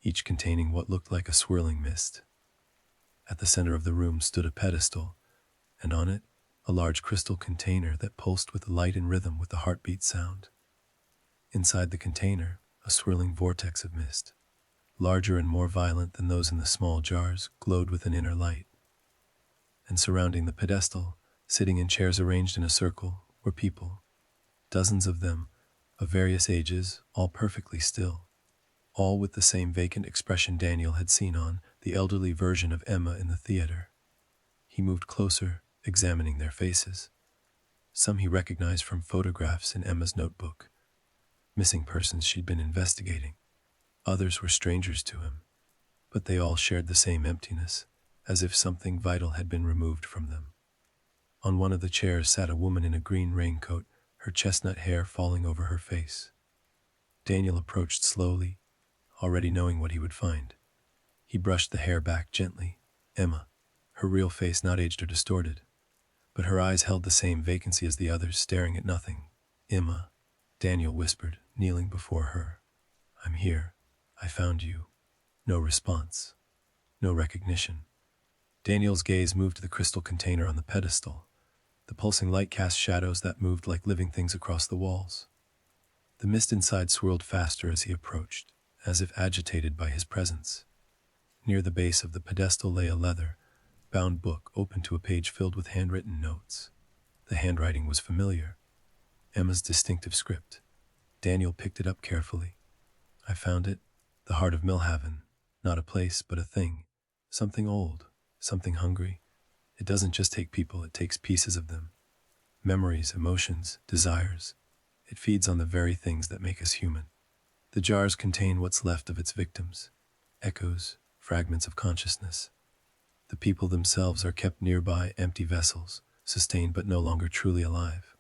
each containing what looked like a swirling mist. At the center of the room stood a pedestal, and on it, a large crystal container that pulsed with light and rhythm with the heartbeat sound. Inside the container, a swirling vortex of mist, larger and more violent than those in the small jars, glowed with an inner light. And surrounding the pedestal, sitting in chairs arranged in a circle, were people, dozens of them, of various ages, all perfectly still, all with the same vacant expression Daniel had seen on the elderly version of Emma in the theater. He moved closer, examining their faces. Some he recognized from photographs in Emma's notebook, missing persons she'd been investigating. Others were strangers to him, but they all shared the same emptiness, as if something vital had been removed from them. On one of the chairs sat a woman in a green raincoat, her chestnut hair falling over her face. Daniel approached slowly, already knowing what he would find. He brushed the hair back gently. Emma, her real face not aged or distorted, but her eyes held the same vacancy as the others, staring at nothing. Emma, Daniel whispered, kneeling before her. I'm here. I found you. No response. No recognition. Daniel's gaze moved to the crystal container on the pedestal. The pulsing light cast shadows that moved like living things across the walls. The mist inside swirled faster as he approached, as if agitated by his presence. Near the base of the pedestal lay a leather-bound book open to a page filled with handwritten notes. The handwriting was familiar. Emma's distinctive script. Daniel picked it up carefully. I found it. The heart of Millhaven. Not a place, but a thing. Something old. something hungry. It doesn't just take people, it takes pieces of them. Memories, emotions, desires. It feeds on the very things that make us human. The jars contain what's left of its victims. Echoes, fragments of consciousness. The people themselves are kept nearby, empty vessels, sustained but no longer truly alive.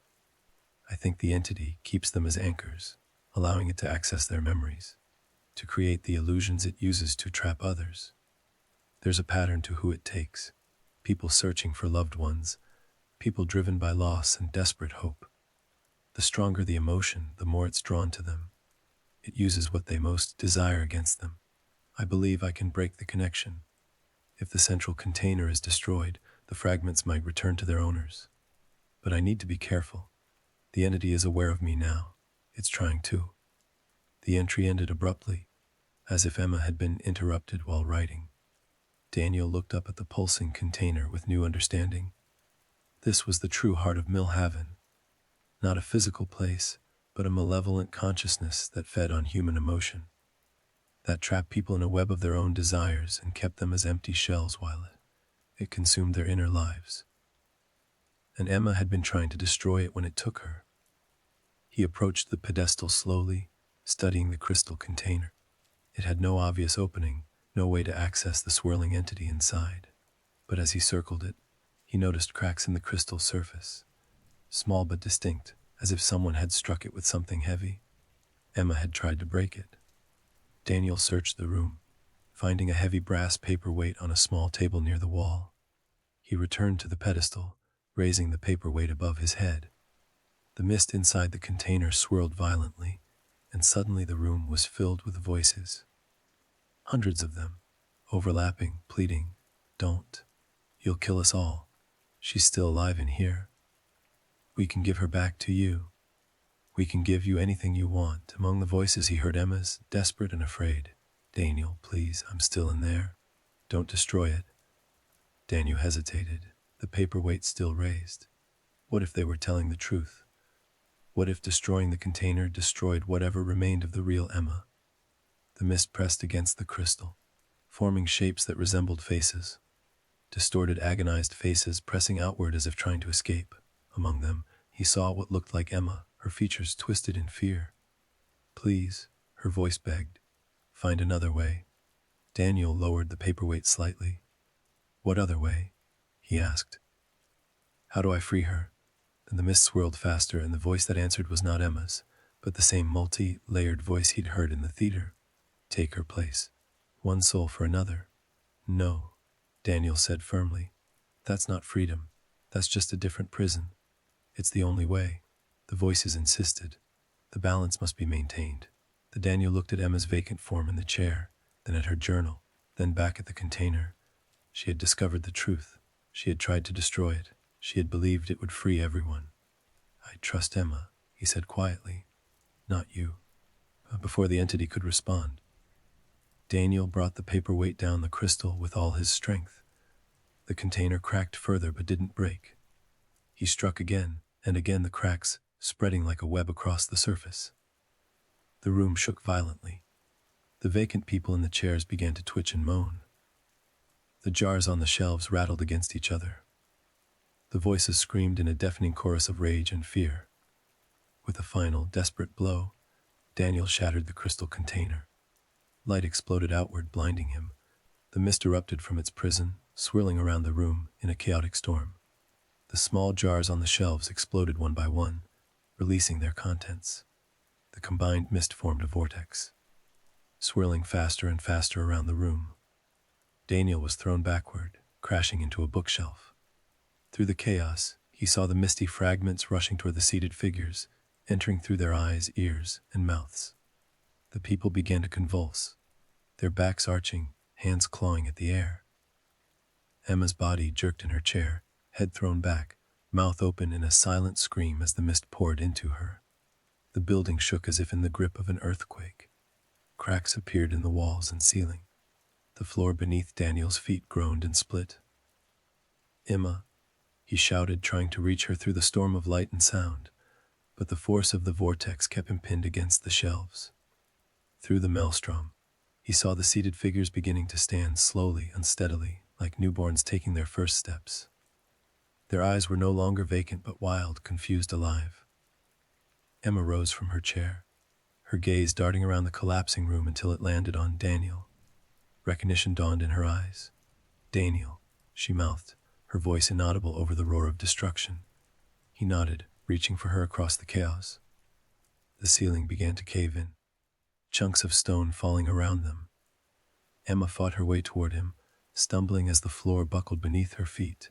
I think the entity keeps them as anchors, allowing it to access their memories, to create the illusions it uses to trap others. There's a pattern to who it takes. People searching for loved ones, people driven by loss and desperate hope. The stronger the emotion, the more it's drawn to them. It uses what they most desire against them. I believe I can break the connection. If the central container is destroyed, the fragments might return to their owners. But I need to be careful. The entity is aware of me now. It's trying to. The entry ended abruptly, as if Emma had been interrupted while writing. Daniel looked up at the pulsing container with new understanding. This was the true heart of Millhaven. Not a physical place, but a malevolent consciousness that fed on human emotion, that trapped people in a web of their own desires and kept them as empty shells while it consumed their inner lives. And Emma had been trying to destroy it when it took her. He approached the pedestal slowly, studying the crystal container. It had no obvious opening, no way to access the swirling entity inside. But as he circled it, he noticed cracks in the crystal surface, small but distinct, as if someone had struck it with something heavy. Emma had tried to break it. Daniel searched the room, finding a heavy brass paperweight on a small table near the wall. He returned to the pedestal, raising the paperweight above his head. The mist inside the container swirled violently, and suddenly the room was filled with voices. Hundreds of them, overlapping, pleading, "Don't. You'll kill us all. She's still alive in here. We can give her back to you. We can give you anything you want." Among the voices he heard Emma's, desperate and afraid. "Daniel, please, I'm still in there. Don't destroy it." Daniel hesitated, the paperweight still raised. What if they were telling the truth? What if destroying the container destroyed whatever remained of the real Emma? The mist pressed against the crystal, forming shapes that resembled faces. Distorted, agonized faces pressing outward as if trying to escape. Among them, he saw what looked like Emma, her features twisted in fear. "Please," her voice begged, "find another way." Daniel lowered the paperweight slightly. "What other way?" he asked. "How do I free her?" Then the mist swirled faster, and the voice that answered was not Emma's, but the same multi-layered voice he'd heard in the theater. "Take her place. One soul for another." "No," Daniel said firmly. "That's not freedom. That's just a different prison. It's the only way." The voices insisted. The balance must be maintained. The Daniel looked at Emma's vacant form in the chair, then at her journal, then back at the container. She had discovered the truth. She had tried to destroy it. She had believed it would free everyone. "I trust Emma," he said quietly. "Not you." Before the entity could respond, Daniel brought the paperweight down the crystal with all his strength. The container cracked further but didn't break. He struck again, and again, the cracks spreading like a web across the surface. The room shook violently. The vacant people in the chairs began to twitch and moan. The jars on the shelves rattled against each other. The voices screamed in a deafening chorus of rage and fear. With a final, desperate blow, Daniel shattered the crystal container. Light exploded outward, blinding him. The mist erupted from its prison, swirling around the room in a chaotic storm. The small jars on the shelves exploded one by one, releasing their contents. The combined mist formed a vortex, swirling faster and faster around the room. Daniel was thrown backward, crashing into a bookshelf. Through the chaos, he saw the misty fragments rushing toward the seated figures, entering through their eyes, ears, and mouths. The people began to convulse, their backs arching, hands clawing at the air. Emma's body jerked in her chair, head thrown back, mouth open in a silent scream as the mist poured into her. The building shook as if in the grip of an earthquake. Cracks appeared in the walls and ceiling. The floor beneath Daniel's feet groaned and split. "Emma," he shouted, trying to reach her through the storm of light and sound, but the force of the vortex kept him pinned against the shelves. Through the maelstrom, he saw the seated figures beginning to stand slowly, unsteadily, like newborns taking their first steps. Their eyes were no longer vacant but wild, confused, alive. Emma rose from her chair, her gaze darting around the collapsing room until it landed on Daniel. Recognition dawned in her eyes. "Daniel," she mouthed, her voice inaudible over the roar of destruction. He nodded, reaching for her across the chaos. The ceiling began to cave in, chunks of stone falling around them. Emma fought her way toward him, stumbling as the floor buckled beneath her feet.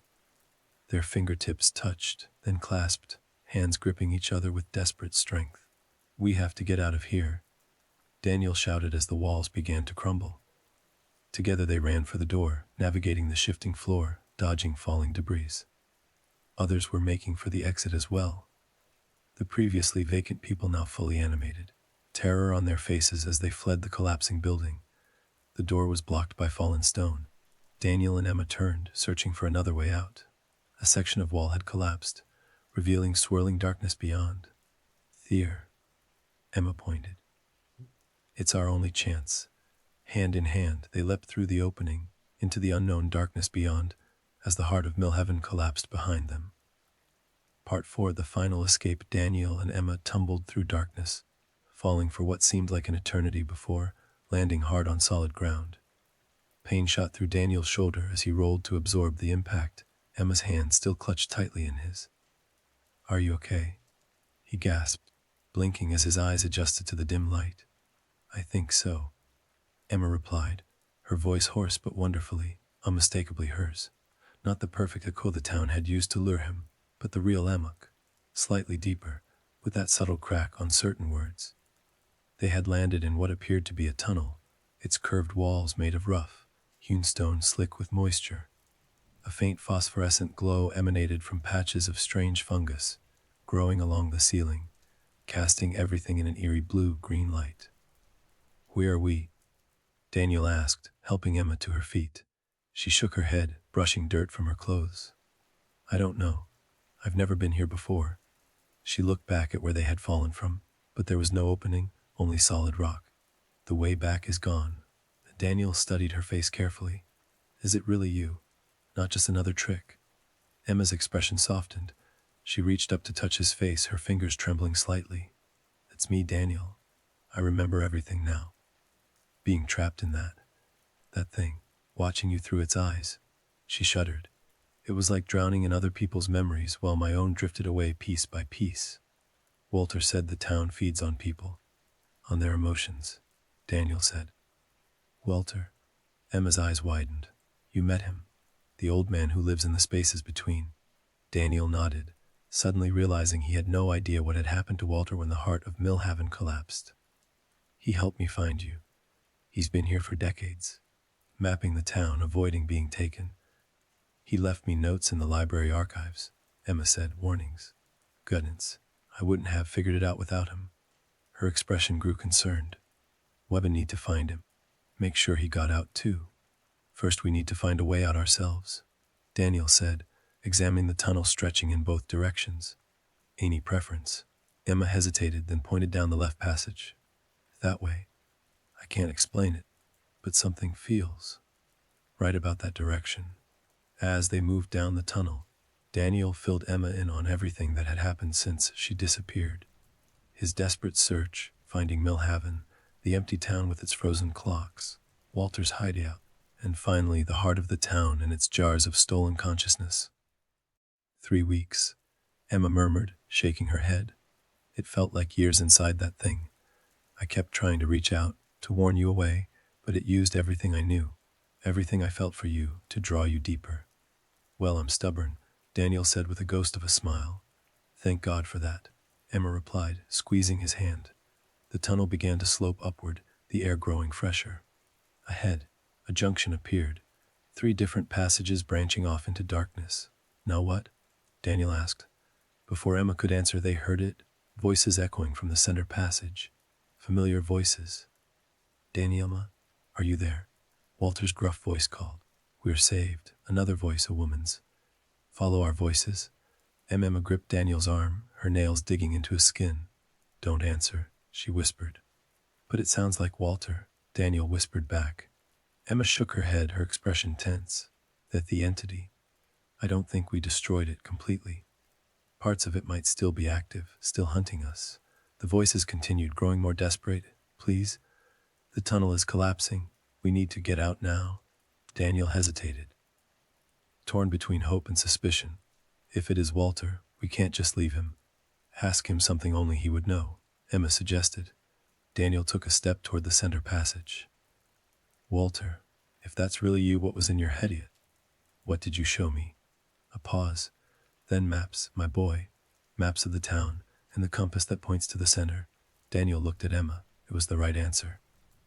Their fingertips touched, then clasped, hands gripping each other with desperate strength. "We have to get out of here," Daniel shouted as the walls began to crumble. Together they ran for the door, navigating the shifting floor, dodging falling debris. Others were making for the exit as well. The previously vacant people now fully animated, terror on their faces as they fled the collapsing building. The door was blocked by fallen stone. Daniel and Emma turned, searching for another way out. A section of wall had collapsed, revealing swirling darkness beyond. "There," Emma pointed. "It's our only chance." Hand in hand, they leapt through the opening, into the unknown darkness beyond, as the heart of Millhaven collapsed behind them. Part 4: The Final Escape. Daniel and Emma tumbled through darkness, falling for what seemed like an eternity before landing hard on solid ground. Pain shot through Daniel's shoulder as he rolled to absorb the impact, Emma's hand still clutched tightly in his. "Are you okay?" he gasped, blinking as his eyes adjusted to the dim light. "I think so," Emma replied, her voice hoarse but wonderfully, unmistakably hers. Not the perfect echo the town had used to lure him, but the real Emma, slightly deeper, with that subtle crack on certain words. They had landed in what appeared to be a tunnel, its curved walls made of rough, hewn stone slick with moisture. A faint phosphorescent glow emanated from patches of strange fungus, growing along the ceiling, casting everything in an eerie blue-green light. "Where are we?" Daniel asked, helping Emma to her feet. She shook her head, brushing dirt from her clothes. "I don't know. I've never been here before." She looked back at where they had fallen from, but there was no opening, only solid rock. "The way back is gone." Daniel studied her face carefully. "Is it really you? Not just another trick?" Emma's expression softened. She reached up to touch his face, her fingers trembling slightly. "It's me, Daniel. I remember everything now. Being trapped in that thing, watching you through its eyes." She shuddered. "It was like drowning in other people's memories while my own drifted away piece by piece." "Walter said the town feeds on people, on their emotions," Daniel said. "Walter?" Emma's eyes widened. "You met him? The old man who lives in the spaces between?" Daniel nodded, suddenly realizing he had no idea what had happened to Walter when the heart of Millhaven collapsed. "He helped me find you. He's been here for decades, mapping the town, avoiding being taken. He left me notes in the library archives," Emma said, "warnings, guidance. I wouldn't have figured it out without him." Her expression grew concerned. "We need to find him. Make sure he got out too. First we need to find a way out ourselves," Daniel said, examining the tunnel stretching in both directions. "Any preference?" Emma hesitated, then pointed down the left passage. "That way. I can't explain it, but something feels right about that direction." As they moved down the tunnel, Daniel filled Emma in on everything that had happened since she disappeared. His desperate search, finding Millhaven, the empty town with its frozen clocks, Walter's hideout, and finally the heart of the town and its jars of stolen consciousness. 3 weeks, Emma murmured, shaking her head. "It felt like years inside that thing. I kept trying to reach out, to warn you away, but it used everything I knew, everything I felt for you, to draw you deeper." "Well, I'm stubborn," Daniel said with a ghost of a smile. "Thank God for that," Emma replied, squeezing his hand. The tunnel began to slope upward, the air growing fresher. Ahead, a junction appeared, 3 different passages branching off into darkness. "Now what?" Daniel asked. Before Emma could answer, they heard it, voices echoing from the center passage. Familiar voices. "Danielma, are you there?" Walter's gruff voice called. "We're saved." Another voice, a woman's. "Follow our voices." Emma gripped Daniel's arm, her nails digging into his skin. "Don't answer," she whispered. "But it sounds like Walter," Daniel whispered back. Emma shook her head, her expression tense. That the entity, I don't think we destroyed it completely. Parts of it might still be active, still hunting us. The voices continued, growing more desperate. Please, the tunnel is collapsing. We need to get out now. Daniel hesitated, torn between hope and suspicion. If it is Walter, we can't just leave him. Ask him something only he would know, Emma suggested. Daniel took a step toward the center passage. Walter, if that's really you, what was in your head yet? What did you show me? A pause. Then maps, my boy. Maps of the town, and the compass that points to the center. Daniel looked at Emma. It was the right answer.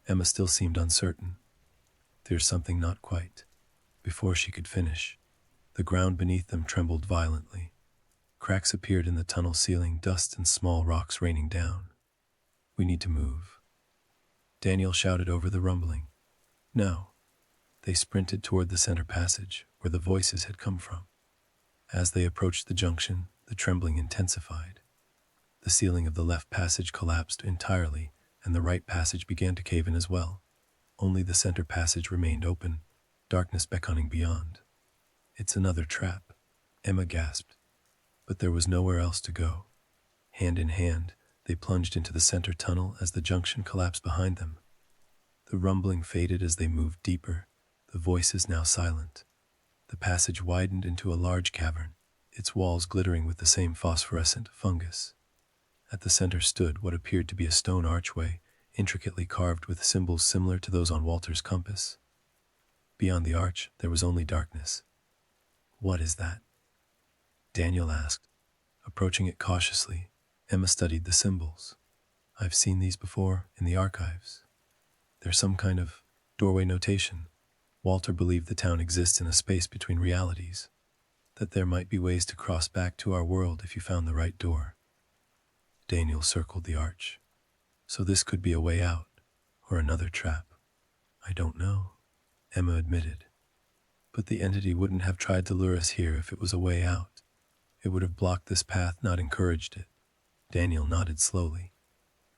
Emma still seemed uncertain. There's something not quite. Before she could finish, the ground beneath them trembled violently. Cracks appeared in the tunnel ceiling, dust and small rocks raining down. We need to move. Daniel shouted over the rumbling. No. They sprinted toward the center passage, where the voices had come from. As they approached the junction, the trembling intensified. The ceiling of the left passage collapsed entirely, and the right passage began to cave in as well. Only the center passage remained open, darkness beckoning beyond. It's another trap, Emma gasped. But there was nowhere else to go. Hand in hand, they plunged into the center tunnel as the junction collapsed behind them. The rumbling faded as they moved deeper, the voices now silent. The passage widened into a large cavern, its walls glittering with the same phosphorescent fungus. At the center stood what appeared to be a stone archway, intricately carved with symbols similar to those on Walter's compass. Beyond the arch, there was only darkness. What is that? Daniel asked. Approaching it cautiously, Emma studied the symbols. I've seen these before in the archives. They're some kind of doorway notation. Walter believed the town exists in a space between realities, that there might be ways to cross back to our world if you found the right door. Daniel circled the arch. So this could be a way out, or another trap. I don't know, Emma admitted. But the entity wouldn't have tried to lure us here if it was a way out. It would have blocked this path, not encouraged it. Daniel nodded slowly.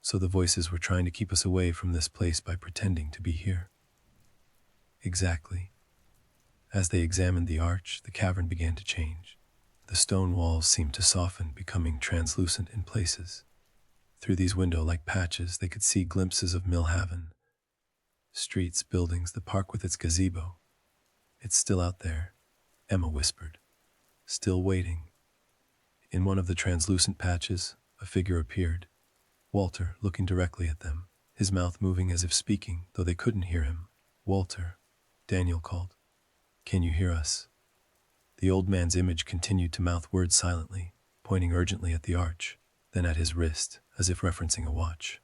So the voices were trying to keep us away from this place by pretending to be here. Exactly. As they examined the arch, the cavern began to change. The stone walls seemed to soften, becoming translucent in places. Through these window-like patches, they could see glimpses of Millhaven. Streets, buildings, the park with its gazebo. It's still out there, Emma whispered. Still waiting. In one of the translucent patches, a figure appeared. Walter, looking directly at them, his mouth moving as if speaking, though they couldn't hear him. Walter, Daniel called. Can you hear us? The old man's image continued to mouth words silently, pointing urgently at the arch, then at his wrist, as if referencing a watch.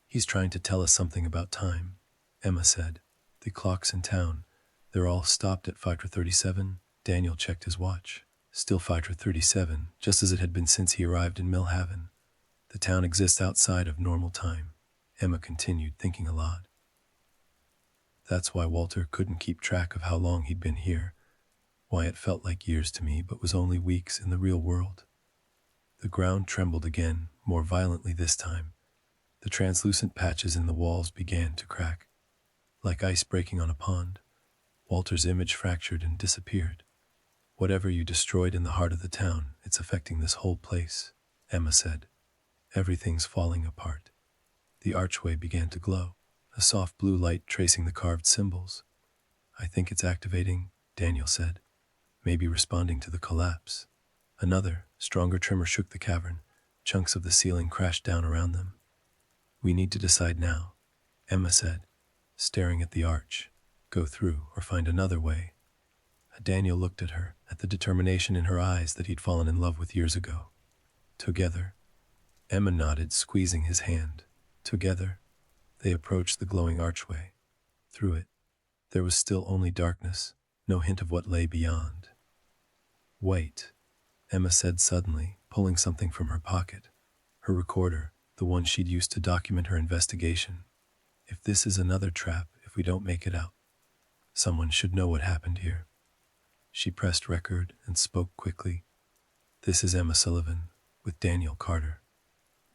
He's trying to tell us something about time, Emma said. The clocks in town, they're all stopped at 5:37. Daniel checked his watch. Still 5:37, just as it had been since he arrived in Millhaven. The town exists outside of normal time, Emma continued, thinking aloud. That's why Walter couldn't keep track of how long he'd been here, why it felt like years to me but was only weeks in the real world. The ground trembled again, more violently this time. The translucent patches in the walls began to crack. Like ice breaking on a pond, Walter's image fractured and disappeared. Whatever you destroyed in the heart of the town, it's affecting this whole place, Emma said. Everything's falling apart. The archway began to glow, a soft blue light tracing the carved symbols. I think it's activating, Daniel said, maybe responding to the collapse. Another, stronger tremor shook the cavern. Chunks of the ceiling crashed down around them. We need to decide now, Emma said, staring at the arch. Go through or find another way. Daniel looked at her, at the determination in her eyes that he'd fallen in love with years ago. Together. Emma nodded, squeezing his hand. Together, they approached the glowing archway. Through it, there was still only darkness, no hint of what lay beyond. Wait, Emma said suddenly, pulling something from her pocket. Her recorder, the one she'd used to document her investigation. If this is another trap, if we don't make it out, someone should know what happened here. She pressed record and spoke quickly. This is Emma Sullivan, with Daniel Carter.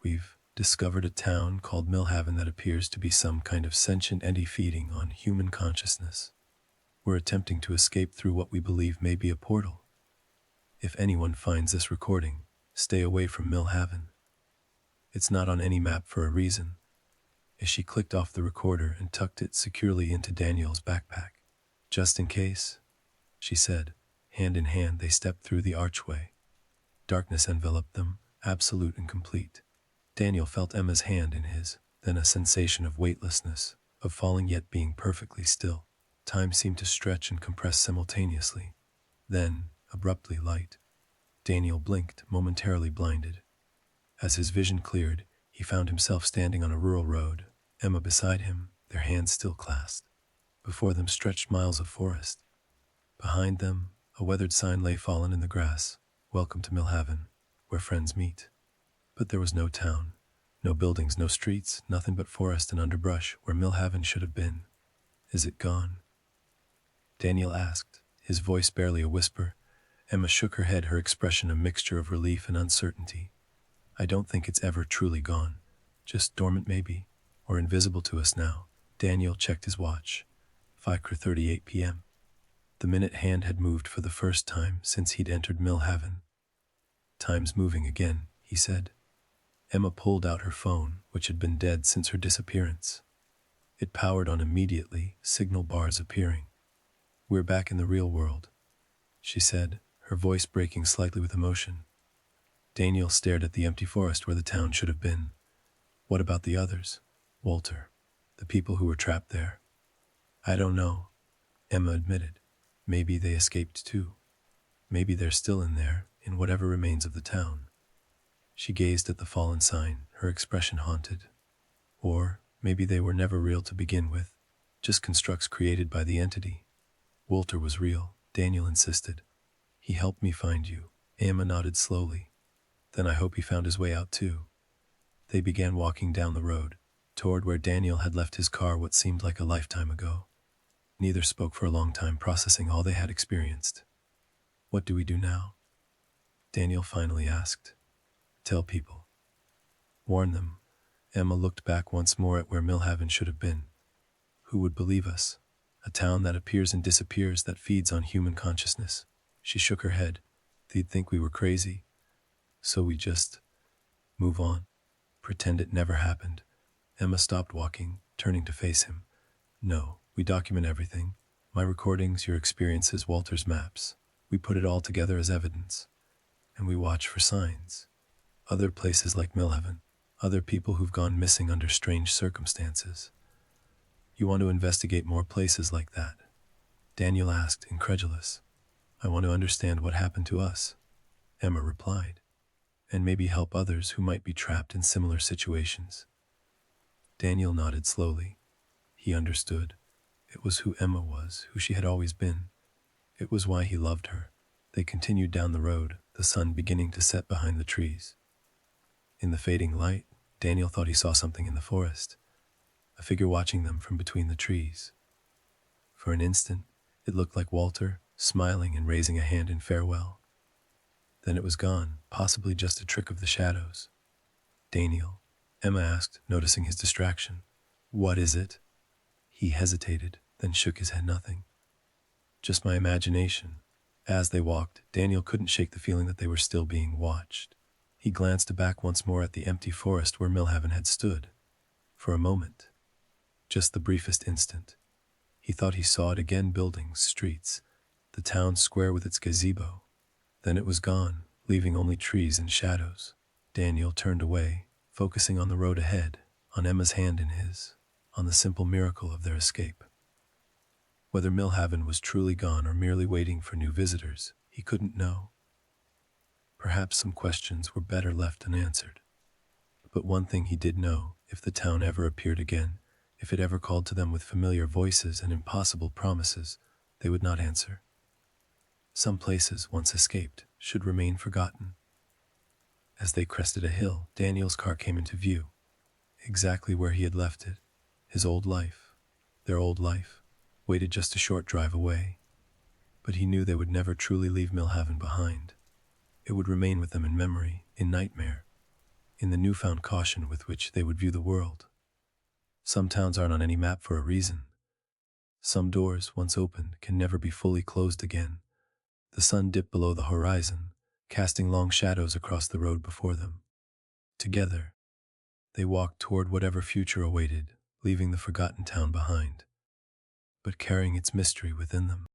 We've discovered a town called Millhaven that appears to be some kind of sentient entity feeding on human consciousness. We're attempting to escape through what we believe may be a portal. If anyone finds this recording, stay away from Millhaven. It's not on any map for a reason. As she clicked off the recorder and tucked it securely into Daniel's backpack. Just in case, she said. Hand in hand they stepped through the archway. Darkness enveloped them, absolute and complete. Daniel felt Emma's hand in his, then a sensation of weightlessness, of falling yet being perfectly still. Time seemed to stretch and compress simultaneously. Then, abruptly light. Daniel blinked, momentarily blinded. As his vision cleared, he found himself standing on a rural road, Emma beside him, their hands still clasped. Before them stretched miles of forest. Behind them, a weathered sign lay fallen in the grass, "Welcome to Millhaven, where friends meet." But there was no town, no buildings, no streets, nothing but forest and underbrush where Millhaven should have been. "Is it gone?" Daniel asked, his voice barely a whisper. Emma shook her head, her expression a mixture of relief and uncertainty. "I don't think it's ever truly gone. Just dormant maybe, or invisible to us now." Daniel checked his watch. 5:38 p.m. The minute hand had moved for the first time since he'd entered Millhaven. "Time's moving again," he said. Emma pulled out her phone, which had been dead since her disappearance. It powered on immediately, signal bars appearing. "We're back in the real world," she said, her voice breaking slightly with emotion. Daniel stared at the empty forest where the town should have been. "What about the others? Walter, the people who were trapped there?" "I don't know," Emma admitted. "Maybe they escaped too. Maybe they're still in there, in whatever remains of the town." She gazed at the fallen sign, her expression haunted. "Or maybe they were never real to begin with, just constructs created by the entity." "Walter was real," Daniel insisted. "He helped me find you." Emma nodded slowly. "Then I hope he found his way out too." They began walking down the road, toward where Daniel had left his car what seemed like a lifetime ago. Neither spoke for a long time, processing all they had experienced. "What do we do now?" Daniel finally asked. "Tell people. Warn them." Emma looked back once more at where Millhaven should have been. "Who would believe us? A town that appears and disappears, that feeds on human consciousness." She shook her head. "They'd think we were crazy. So we just move on. Pretend it never happened." Emma stopped walking, turning to face him. "No, we document everything. My recordings, your experiences, Walter's maps. We put it all together as evidence. And we watch for signs. Other places like Millhaven. Other people who've gone missing under strange circumstances." "You want to investigate more places like that?" Daniel asked, incredulous. "I want to understand what happened to us," Emma replied. "And maybe help others who might be trapped in similar situations." Daniel nodded slowly. He understood. It was who Emma was, who she had always been. It was why he loved her. They continued down the road, the sun beginning to set behind the trees. In the fading light, Daniel thought he saw something in the forest, a figure watching them from between the trees. For an instant, it looked like Walter, smiling and raising a hand in farewell. Then it was gone, possibly just a trick of the shadows. "Daniel," Emma asked, noticing his distraction. "What is it?" He hesitated, then shook his head. "Nothing. Just my imagination." As they walked, Daniel couldn't shake the feeling that they were still being watched. He glanced back once more at the empty forest where Millhaven had stood. For a moment, just the briefest instant, he thought he saw it again: buildings, streets, the town square with its gazebo. Then it was gone, leaving only trees and shadows. Daniel turned away, focusing on the road ahead, on Emma's hand in his, on the simple miracle of their escape. Whether Millhaven was truly gone or merely waiting for new visitors, he couldn't know. Perhaps some questions were better left unanswered. But one thing he did know: if the town ever appeared again, if it ever called to them with familiar voices and impossible promises, they would not answer. Some places, once escaped, should remain forgotten. As they crested a hill, Daniel's car came into view, exactly where he had left it. His old life, their old life, waited just a short drive away. But he knew they would never truly leave Millhaven behind. It would remain with them in memory, in nightmare, in the newfound caution with which they would view the world. Some towns aren't on any map for a reason. Some doors, once opened, can never be fully closed again. The sun dipped below the horizon, casting long shadows across the road before them. Together, they walked toward whatever future awaited, leaving the forgotten town behind, but carrying its mystery within them.